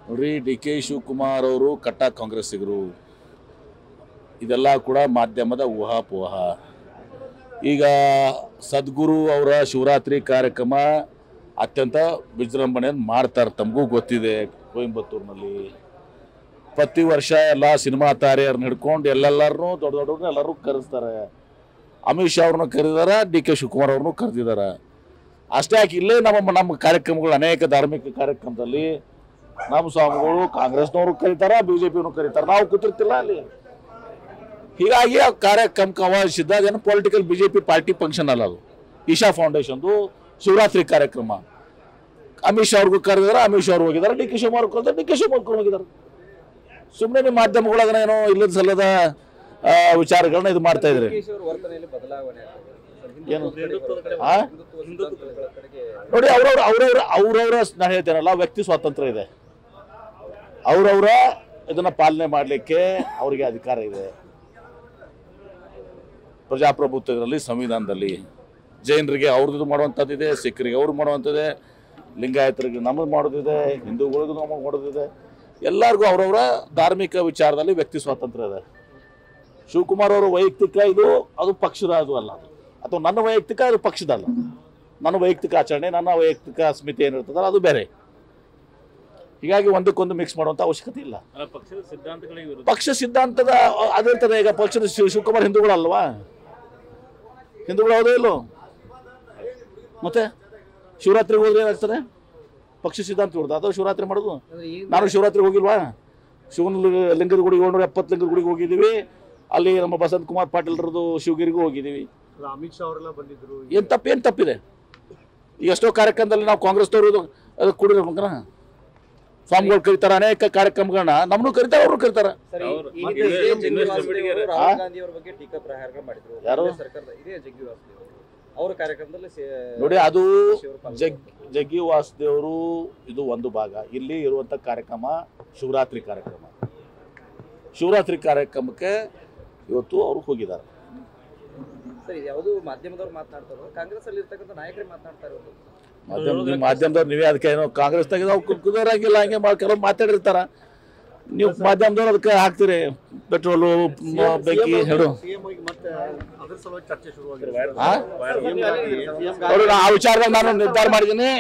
ನೋಡ್ರಿ, D K Shivakumar ಅವರು ಕಟ್ಟ ಕಾಂಗ್ರೆಸ್ಸಿಗರು. ಇದೆಲ್ಲ ಕೂಡ ಮಾಧ್ಯಮದ ಊಹಾಪೋಹ. ಈಗ ಸದ್ಗುರು ಅವರ ಶಿವರಾತ್ರಿ ಕಾರ್ಯಕ್ರಮ ಅತ್ಯಂತ ವಿಜೃಂಭಣೆಯನ್ನು ಮಾಡ್ತಾರೆ, ತಮಗೂ ಗೊತ್ತಿದೆ. ಕೊಯಂಬತ್ತೂರಿನಲ್ಲಿ ಪ್ರತಿ ವರ್ಷ ಎಲ್ಲ ಸಿನಿಮಾ ತಾರೆಯರನ್ನ ಹಿಡ್ಕೊಂಡು ಎಲ್ಲೆಲ್ಲರನ್ನೂ ದೊಡ್ಡ ದೊಡ್ಡವ್ರನ್ನ ಎಲ್ಲರೂ ಕರೆಸ್ತಾರೆ. ಅಮಿತ್ ಶಾ ಅವ್ರನ್ನ ಕರೆದಿದ್ದಾರೆ, ಡಿ ಕೆ ಶಿವಕುಮಾರ್ ಅವ್ರನ್ನೂ ಕರೆದಿದ್ದಾರೆ. ಅಷ್ಟೇ ಯಾಕೆ ಇಲ್ಲೇ ನಮ್ಮ ಕಾರ್ಯಕ್ರಮಗಳು, ಅನೇಕ ಧಾರ್ಮಿಕ ಕಾರ್ಯಕ್ರಮದಲ್ಲಿ ನಮ್ಮ ಸ್ವಾಮಿಗಳು ಕಾಂಗ್ರೆಸ್ನವರು ಕರೀತಾರೆ, BJPನೂ ಕರೀತಾರೆ, ನಾವು ಕೂತಿರ್ತಿಲ್ಲ ಅಲ್ಲಿ. ಹೀಗಾಗಿ ಆ ಕಾರ್ಯಕ್ರಮಕ್ಕೆ ಆಹ್ವಾನಿಸಿದ್ದ ಅದೇನು ಪೊಲಿಟಿಕಲ್ BJP ಪಾರ್ಟಿ ಫಂಕ್ಷನ್ ಅಲ್ಲ, ಅದು ಈಶಾ ಫೌಂಡೇಶನ್ದು ಶಿವರಾತ್ರಿ ಕಾರ್ಯಕ್ರಮ. ಅಮಿತ್ ಶಾ ಅವ್ರಿಗೂ ಕರೆದಿದ್ದಾರೆ, ಅಮಿತ್ ಶಾ ಅವ್ರು ಹೋಗಿದ್ದಾರೆ, ಡಿ ಕೆ ಶಿವಕುಮಾರ್ ಕರೆದಿದ್ದಾರೆ, ಡಿ ಕೆ ಶಿವಕುಮಾರ್ ಹೋಗಿದ್ದಾರೆ. ಸುಮ್ಮನೆ ನಿಮ್ಮ ಮಾಧ್ಯಮಗಳು ಅದನ್ನ ಏನೋ ಇಲ್ಲದ ಸಲ್ಲದ ವಿಚಾರಗಳನ್ನ ಇದು ಮಾಡ್ತಾ ಇದ್ರಿ. ಏನು ನೋಡಿ, ಅವ್ರವ್ರ ನಾನು ಹೇಳ್ತೇನಲ್ಲ, ವ್ಯಕ್ತಿ ಸ್ವಾತಂತ್ರ್ಯ ಇದೆ. ಅವ್ರವ್ರ ಇದನ್ನ ಪಾಲನೆ ಮಾಡಲಿಕ್ಕೆ ಅವರಿಗೆ ಅಧಿಕಾರ ಇದೆ. ಪ್ರಜಾಪ್ರಭುತ್ವದಲ್ಲಿ, ಸಂವಿಧಾನದಲ್ಲಿ ಜೈನರಿಗೆ ಅವ್ರದ್ದು ಮಾಡುವಂಥದ್ದಿದೆ, ಸಿಖ್ಖರಿಗೆ ಅವ್ರು ಮಾಡುವಂಥದ್ದಿದೆ, ಲಿಂಗಾಯತರಿಗೆ ನಮ್ಮದು ಮಾಡೋದಿದೆ, ಹಿಂದೂಗಳಿಗೂ ನಮಗೆ ಮಾಡೋದಿದೆ. ಎಲ್ಲರಿಗೂ ಅವರವರ ಧಾರ್ಮಿಕ ವಿಚಾರದಲ್ಲಿ ವ್ಯಕ್ತಿ ಸ್ವಾತಂತ್ರ್ಯ ಇದೆ. ಶಿವಕುಮಾರ್ ಅವರು ವೈಯಕ್ತಿಕ ಇದು, ಅದು ಪಕ್ಷದ ಅದು ಅಲ್ಲ, ಅಥವಾ ನನ್ನ ವೈಯಕ್ತಿಕ, ಅದು ಪಕ್ಷದಲ್ಲ. ನನ್ನ ವೈಯಕ್ತಿಕ ಆಚರಣೆ, ನನ್ನ ವೈಯಕ್ತಿಕ ಸ್ಮಿತಿ ಏನಿರ್ತದಲ್ಲ ಅದು ಬೇರೆ. ಹೀಗಾಗಿ ಒಂದಕ್ಕೊಂದು ಮಿಕ್ಸ್ ಮಾಡುವಂಥ ಅವಶ್ಯಕತೆ ಇಲ್ಲ. ಪಕ್ಷ ಸಿದ್ಧಾಂತದ ಅದಿರ್ತದೆ. ಈಗ ಪಕ್ಷದ ಶಿವಕುಮಾರ್ ಹಿಂದೂಗಳಲ್ವಾ? ಹಿಂದೂಗಳು ಹೌದೇ ಇಲ್ಲೋ? ಮತ್ತೆ ಶಿವರಾತ್ರಿಗೆ ಹೋದ್ರೆ ಏನಾಗ್ತದೆ? ಪಕ್ಷ ಸಿದ್ಧಾಂತ ಇರ್ತದೆ, ಅದು ಶಿವರಾತ್ರಿ ಮಾಡೋದು. ನಾನು ಶಿವರಾತ್ರಿಗೆ ಹೋಗಿಲ್ವಾ? ಶಿವನ ಲಿಂಗದ ಗುಡಿಗೆ 170 ಲಿಂಗದ ಗುಡಿಗೆ ಹೋಗಿದ್ದೀವಿ. ಅಲ್ಲಿ ನಮ್ಮ ಬಸಂತ್ ಕುಮಾರ್ ಪಾಟೀಲ್ರದ್ದು ಶಿವಗಿರಿಗೂ ಹೋಗಿದ್ದೀವಿ. ಅಮಿತ್ ಶಾ ಅವರೆಲ್ಲ ಬಂದಿದ್ರು. ಏನು ತಪ್ಪಿದೆ? ಈಗ ಎಷ್ಟೋ ಕಾರ್ಯಕ್ರಮದಲ್ಲಿ ನಾವು ಕಾಂಗ್ರೆಸ್ನವರು ಅದು ಕೂಡಿರ್ಬೇಕನ, ಸ್ವಾಮಿಗಳು ಕರೀತಾರೆ, ಅನೇಕ ಕಾರ್ಯಕ್ರಮಗಳನ್ನ ನಮ್ಮನ್ನು ಕರೀತಾರೆ, ಅವರು ಕರೀತಾರೆ. ಯಾರು ನೋಡಿ, ಅದು ಜಗ್ಗಿ ವಾಸುದೇವರು ಇದು ಒಂದು ಭಾಗ. ಇಲ್ಲಿ ಇರುವಂಥ ಕಾರ್ಯಕ್ರಮ ಶಿವರಾತ್ರಿ ಕಾರ್ಯಕ್ರಮ. ಶಿವರಾತ್ರಿ ಕಾರ್ಯಕ್ರಮಕ್ಕೆ ಇವತ್ತು ಅವರು ಹೋಗಿದ್ದಾರೆ. ಮಾಧ್ಯಮದವ್ರು ನೀವೇ ಅದಕ್ಕೆ ಏನೋ ಕಾಂಗ್ರೆಸ್ ತೆಗೆದು ಕುದುರಂಗಿಲ್ಲ, ಹಂಗೆ ಕೆಲವು ಮಾತಾಡಿರ್ತಾರ. ನೀವು ಮಾಧ್ಯಮದವ್ರು ಅದಕ್ಕೆ ಹಾಕ್ತೀರಿ ಪೆಟ್ರೋಲು, ಬೆಂಕಿ ಹೇಳು. ಆ ವಿಚಾರದಲ್ಲಿ ನಾನು ನಿರ್ಧಾರ ಮಾಡಿದ್ದೀನಿ.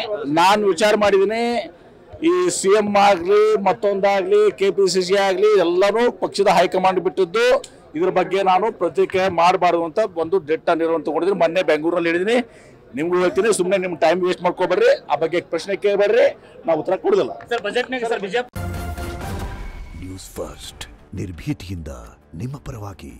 ವಿಚಾರ ಮಾಡಿದ್ದೀನಿ, ಈ CM ಆಗಲಿ, ಮತ್ತೊಂದಾಗಲಿ, KPCC ಆಗಲಿ, ಎಲ್ಲರೂ ಪಕ್ಷದ ಹೈಕಮಾಂಡ್ ಬಿಟ್ಟಿದ್ದು. ಇದ್ರ ಬಗ್ಗೆ ನಾನು ಪ್ರತಿಕ್ರಿಯೆ ಮಾಡಬಾರ್ದು ಅಂತ ಒಂದು ದಿಟ್ಟ ನಿರ್ಣಯ ತಗೊಂಡಿದ್ದೀನಿ. ಮೊನ್ನೆ ಬೆಂಗಳೂರಲ್ಲಿ ಹೇಳಿದ್ದೀನಿ, ನಿಮ್ಗೂ ಹೇಳ್ತೀನಿ. ಸುಮ್ಮನೆ ನಿಮ್ಮ ಟೈಮ್ ವೇಸ್ಟ್ ಮಾಡ್ಕೋಬೇಡ್ರಿ, ಆ ಬಗ್ಗೆ ಪ್ರಶ್ನೆ ಕೇಳಬೇಡ್ರಿ, ನಾವು ಉತ್ತರ ಕೊಡೋದಿಲ್ಲ. ನ್ಯೂಸ್ ಫಸ್ಟ್, ನಿರ್ಭೀತಿಯಿಂದ ನಿಮ್ಮ ಪರವಾಗಿ.